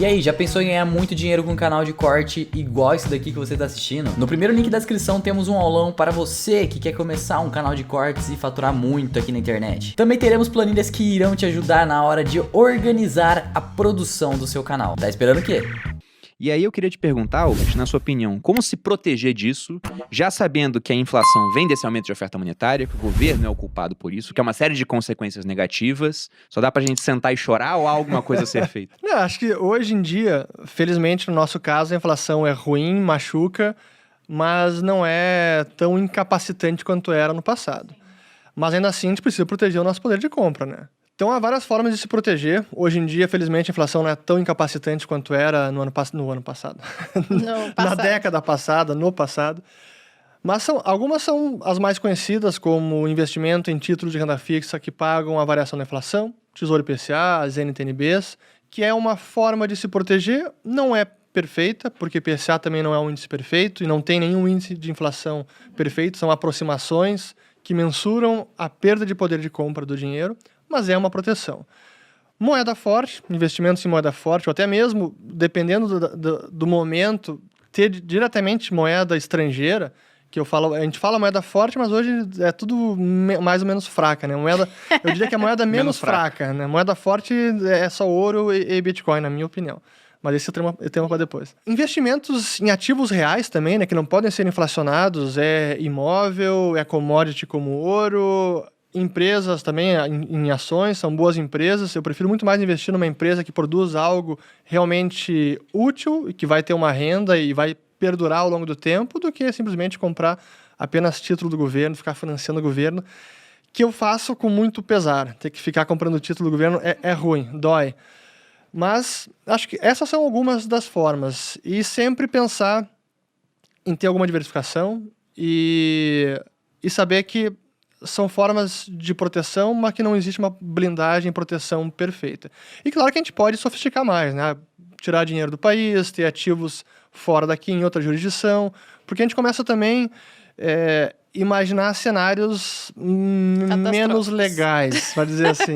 E aí, já pensou em ganhar muito dinheiro com um canal de corte igual esse daqui que você tá assistindo? No primeiro link da descrição temos um aulão para você que quer começar um canal de cortes e faturar muito aqui na internet. Também teremos planilhas que irão te ajudar na hora de organizar a produção do seu canal. Tá esperando o quê? E aí eu queria te perguntar, Albert, na sua opinião, como se proteger disso, já sabendo que a inflação vem desse aumento de oferta monetária, que o governo é o culpado por isso, que é uma série de consequências negativas, só dá pra gente sentar e chorar ou há alguma coisa a ser feita? Não, acho que hoje em dia, felizmente no nosso caso, a inflação é ruim, machuca, mas não é tão incapacitante quanto era no passado. Mas ainda assim a gente precisa proteger o nosso poder de compra, né? Então há várias formas de se proteger. Hoje em dia, felizmente, a inflação não é tão incapacitante quanto era no ano passado. Na década passada, no passado. Mas algumas são as mais conhecidas, como investimento em títulos de renda fixa que pagam a variação da inflação, Tesouro IPCA, as NTNBs, que é uma forma de se proteger. Não é perfeita, porque IPCA também não é um índice perfeito e não tem nenhum índice de inflação perfeito. São aproximações que mensuram a perda de poder de compra do dinheiro, mas é uma proteção. Moeda forte, investimentos em moeda forte, ou até mesmo, dependendo do momento, ter diretamente moeda estrangeira, que a gente fala moeda forte, mas hoje é tudo mais ou menos fraca, né? Eu diria que a moeda menos fraca, né? Moeda forte é só ouro e Bitcoin, na minha opinião. Mas esse é tema para depois. Investimentos em ativos reais também, né? Que não podem ser inflacionados, é imóvel, é commodity como ouro. Empresas também, em ações, são boas empresas. Eu prefiro muito mais investir numa empresa que produz algo realmente útil e que vai ter uma renda e vai perdurar ao longo do tempo, do que simplesmente comprar apenas título do governo, ficar financiando o governo, que eu faço com muito pesar. Ter que ficar comprando título do governo é ruim, dói. Mas acho que essas são algumas das formas. E sempre pensar em ter alguma diversificação e saber que são formas de proteção, mas que não existe uma blindagem, proteção perfeita. E claro que a gente pode sofisticar mais, né? Tirar dinheiro do país, ter ativos fora daqui, em outra jurisdição, porque a gente começa também imaginar cenários menos legais, para dizer assim.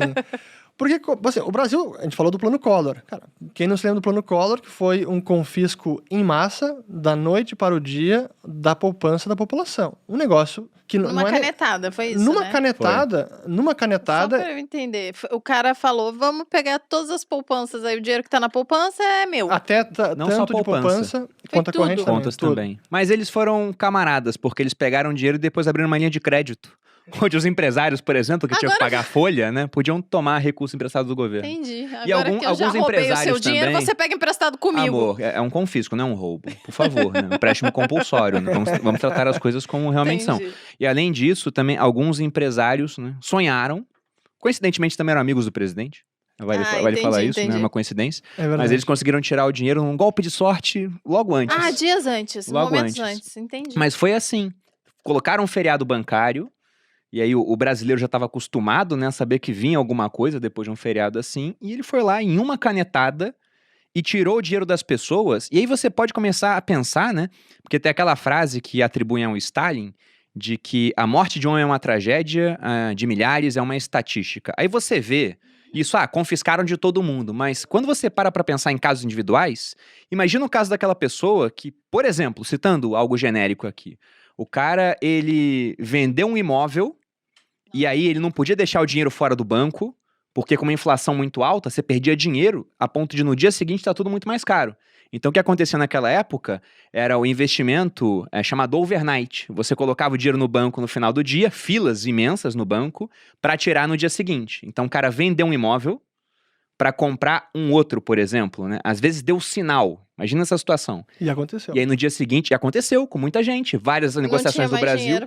Porque, assim, o Brasil, a gente falou do Plano Collor. Cara, quem não se lembra do Plano Collor, que foi um confisco em massa, da noite para o dia, da poupança da população. Um negócio que não é... Numa canetada, foi isso, Numa né? canetada... Só pra eu entender, o cara falou, vamos pegar todas as poupanças aí, o dinheiro que tá na poupança é meu. Até Não só tanto de poupança quanto a corrente também. Contas também. Mas eles foram camaradas, porque eles pegaram dinheiro e depois abriram uma linha de crédito. Onde os empresários, por exemplo, que tinham que pagar folha, né, podiam tomar recurso emprestado do governo. Entendi. Agora E que eu já roubei o seu dinheiro, também, você pega emprestado comigo. Amor, é um confisco, não é um roubo. Por favor, né? Um empréstimo compulsório. Né? Vamos tratar as coisas como realmente são. E além disso, também alguns empresários, né, sonharam, coincidentemente também eram amigos do presidente. Vale falar isso, não é uma coincidência. Mas eles conseguiram tirar o dinheiro num golpe de sorte logo antes. Dias antes, momentos antes, entendi. Mas foi assim, colocaram um feriado bancário, e aí o brasileiro já estava acostumado, né, a saber que vinha alguma coisa depois de um feriado assim, e ele foi lá em uma canetada e tirou o dinheiro das pessoas. E aí você pode começar a pensar, né, porque tem aquela frase que atribuem ao Stalin, de que a morte de um é uma tragédia, de milhares é uma estatística. Aí você vê isso, confiscaram de todo mundo, mas quando você para pensar em casos individuais, imagina o caso daquela pessoa que, por exemplo, citando algo genérico aqui, o cara, ele vendeu um imóvel e aí ele não podia deixar o dinheiro fora do banco, porque com uma inflação muito alta, você perdia dinheiro a ponto de no dia seguinte estar tudo muito mais caro. Então o que acontecia naquela época era o investimento chamado overnight. Você colocava o dinheiro no banco no final do dia, filas imensas no banco, para tirar no dia seguinte. Então o cara vendeu um imóvel para comprar um outro, por exemplo, né? Às vezes deu sinal. Imagina essa situação. E aconteceu. E aí no dia seguinte, aconteceu com muita gente. Várias negociações do Brasil.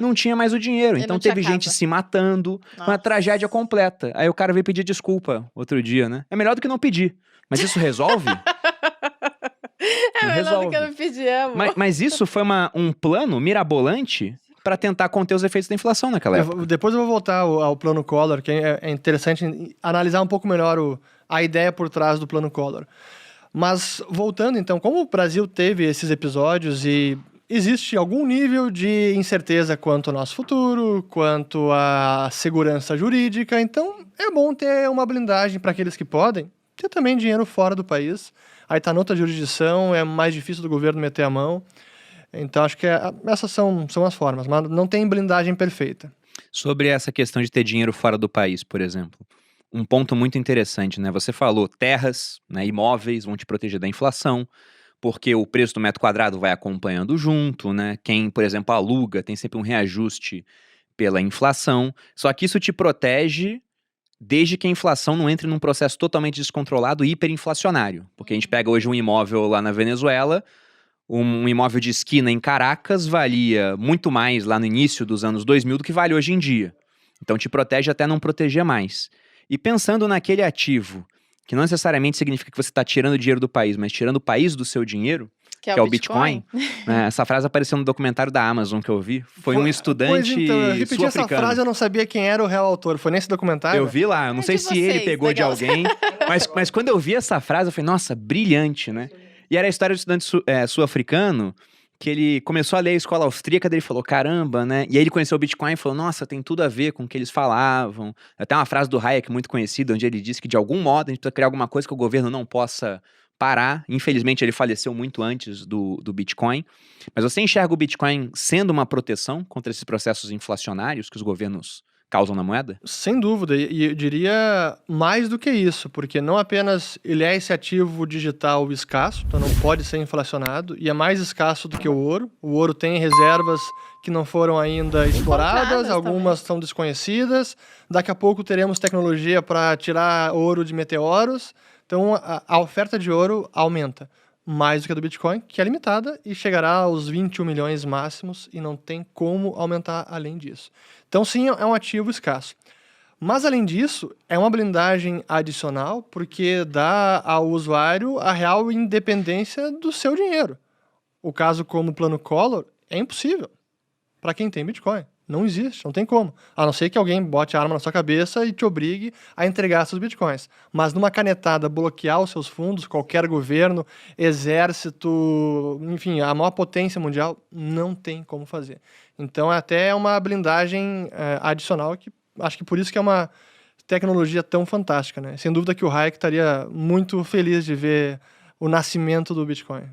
Não tinha mais o dinheiro. Então teve gente se matando. Uma tragédia completa. Aí o cara veio pedir desculpa outro dia, né? É melhor do que não pedir. Mas isso resolve? É melhor do que não pedir, amor. Mas isso foi um plano mirabolante para tentar conter os efeitos da inflação naquela época. Depois eu vou voltar ao Plano Collor, que é interessante analisar um pouco melhor a ideia por trás do Plano Collor. Mas voltando então, como o Brasil teve esses episódios e existe algum nível de incerteza quanto ao nosso futuro, quanto à segurança jurídica, então é bom ter uma blindagem para aqueles que podem, ter também dinheiro fora do país. Aí tá noutra jurisdição, é mais difícil do governo meter a mão. Então, acho que essas são as formas, mas não tem blindagem perfeita. Sobre essa questão de ter dinheiro fora do país, por exemplo. Um ponto muito interessante, né? Você falou terras, né, imóveis vão te proteger da inflação, porque o preço do metro quadrado vai acompanhando junto, né? Quem, por exemplo, aluga tem sempre um reajuste pela inflação. Só que isso te protege desde que a inflação não entre num processo totalmente descontrolado e hiperinflacionário. Porque a gente pega hoje um imóvel lá na Venezuela, um imóvel de esquina em Caracas valia muito mais lá no início dos anos 2000 do que vale hoje em dia. Então te protege até não proteger mais. E pensando naquele ativo, que não necessariamente significa que você está tirando dinheiro do país, mas tirando o país do seu dinheiro, que é o Bitcoin. Né? Essa frase apareceu no documentário da Amazon que eu vi. Foi um estudante então, eu repeti essa sul-africano. frase, eu não sabia quem era o real autor. Foi nesse documentário? Eu vi lá, eu não sei se ele pegou legal. de alguém, mas quando eu vi essa frase, eu falei, nossa, brilhante, né? E era a história do estudante sul-africano, que ele começou a ler a escola austríaca, daí ele falou, caramba, né? E aí ele conheceu o Bitcoin e falou, nossa, tem tudo a ver com o que eles falavam. Até uma frase do Hayek muito conhecida, onde ele disse que de algum modo a gente precisa criar alguma coisa que o governo não possa parar. Infelizmente ele faleceu muito antes do Bitcoin. Mas você enxerga o Bitcoin sendo uma proteção contra esses processos inflacionários que os governos causam na moeda? Sem dúvida, e eu diria mais do que isso, porque não apenas ele é esse ativo digital escasso, então não pode ser inflacionado, e é mais escasso do que o ouro. O ouro tem reservas que não foram ainda exploradas, algumas são desconhecidas. Daqui a pouco teremos tecnologia para tirar ouro de meteoros. Então a oferta de ouro aumenta mais do que a do Bitcoin, que é limitada e chegará aos 21 milhões máximos e não tem como aumentar além disso. Então sim, é um ativo escasso. Mas além disso, é uma blindagem adicional porque dá ao usuário a real independência do seu dinheiro. O caso como o plano Collor é impossível para quem tem Bitcoin. Não existe, não tem como. A não ser que alguém bote a arma na sua cabeça e te obrigue a entregar seus bitcoins. Mas numa canetada bloquear os seus fundos, qualquer governo, exército, enfim, a maior potência mundial, não tem como fazer. Então é até uma blindagem adicional que acho que por isso que é uma tecnologia tão fantástica, né? Sem dúvida que o Hayek estaria muito feliz de ver o nascimento do Bitcoin.